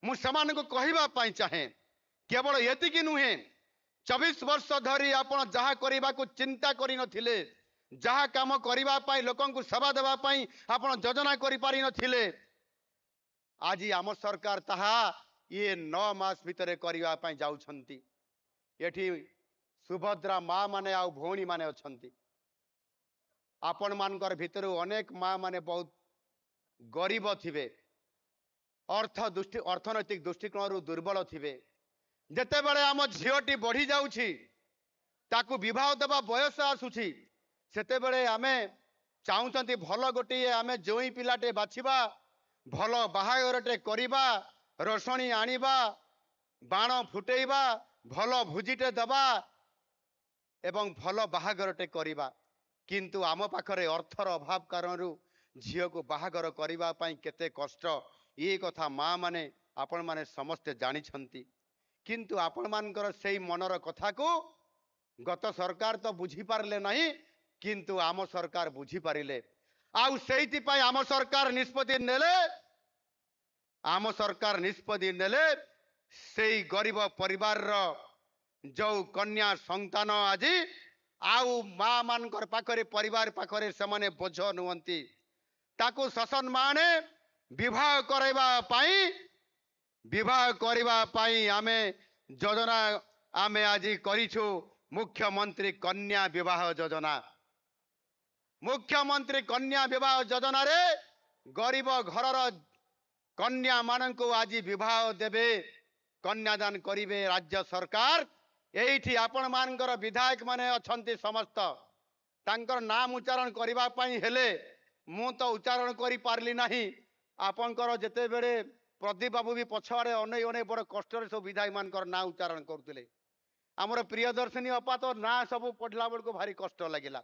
मुझे कहवा चाहे केवल ये नुहे 24 वर्ष धरी आपण जहा करने को चिंता कर जहा काम करने लोक सेवा देवाई आप योजना कर आज आम सरकार ताहा ये 9 मास भितर करने जाउछंती। एठी सुभद्रा माँ माने आ भौणी माने अछंती। आपण मानकर भितर अनेक माँ माने बहुत गरीब थिबे, अर्थनैतिक दृष्टिकोण दुर्बल थिबे। जेते बेले आम झीटी बढ़ी जाउछि ताकू विवाह देवा बयस आसुछि सेते बेले आमे चाहूचंती भल गोटे आमे जोई पिलाटे बाछिबा भल बाहागरटे करिबा रसणी आनिबा बाण फुटेइबा भल भुजिटे दबा एवं भल बाहागरटे करिबा। किंतु आम पाखरे अर्थर अभाव कारण झील को बाहागर करिबा पई केते कष्ट ये कथा माँ माने आपण माने समस्ते जानिछंती। किंतु आपण मानकर सेई मनर कथा को गत सरकार तो बुझी पारले नहीं, किंतु आम सरकार बुझी पारिले। आउ सेइति पई आम सरकार निष्पत्ति नेले, आम सरकार निष्पत्ति नेले सेई गरीब परिवार रो जो कन्या संतान आज आउ माँ मानकर पाखरे परिवार पाखरे समाने बोझ नुहंती ताकू शासन माने विवाह करवा पाई आमे योजना आमे आज करिछु मुख्यमंत्री कन्या विवाह योजना। मुख्यमंत्री कन्या विवाह योजना रे गरीब घरर कन्या मानक आज विवाह देवे कन्यादान करिवे राज्य सरकार। एठी आपण मानकर विधायक माने अछंती समस्त तांकर नाम उच्चारण करबा पई हेले मु तो उच्चारण करि पारली नाही। आपनकर जेते बेले प्रदीप बाबू भी पछाड़े अनै अनै बड़ कष्ट सब विधायक मानकर ना उच्चारण करते। आमर प्रियदर्शिनी अपा तो ना सब पढ़ला बेल को भारी कष्ट लगिला।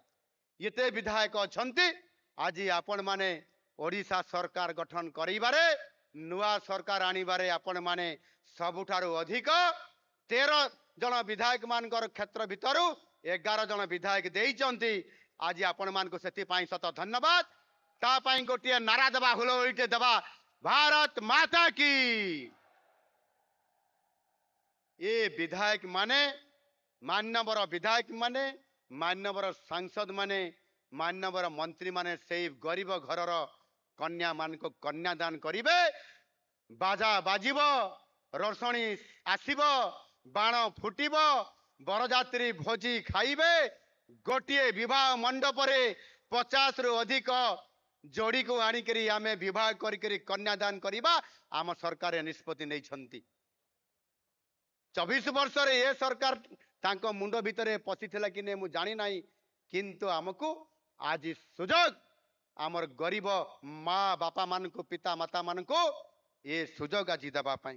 ये विधायक अछंती आज आपण माने ओडिशा सरकार गठन करिबारे नुआ सरकार आनिबारे आपण माने सबुठारु अधिक 13 जन विधायक मानकर क्षेत्र भितरु 11 जन विधायक देइचंती। आज आपण मान को सेति पाई सत धन्यवाद। ता पाई गोटे नारा दबा हुलहुलिटे दबा भारत माता की। ये विधायक माने मान्यवर विधायक माने मान्यवर सांसद माने मान्यवर मंत्री माने से गरीब घरर कन्या मान को कन्यादान करिवे। बाजा बाजिब रसणी आसिब बाण फुटिब बरजात्री भोजी खाइबे। गोटे विवाह मंडप रे 50 रु अधिक जोड़ी को आनिकरी आमे विवाह करी कन्यादान करिबा आम सरकार निष्पत्ति नहीं छंती। 24 वर्ष रे ये सरकार तांको मुंड भितरे पशिथिला कि ने मु जानि नाही, किंतु आमको आज सुजोग आमर गरीब माँ बापा मान को पिता माता मान को ये सुजोग आज दबा पाई।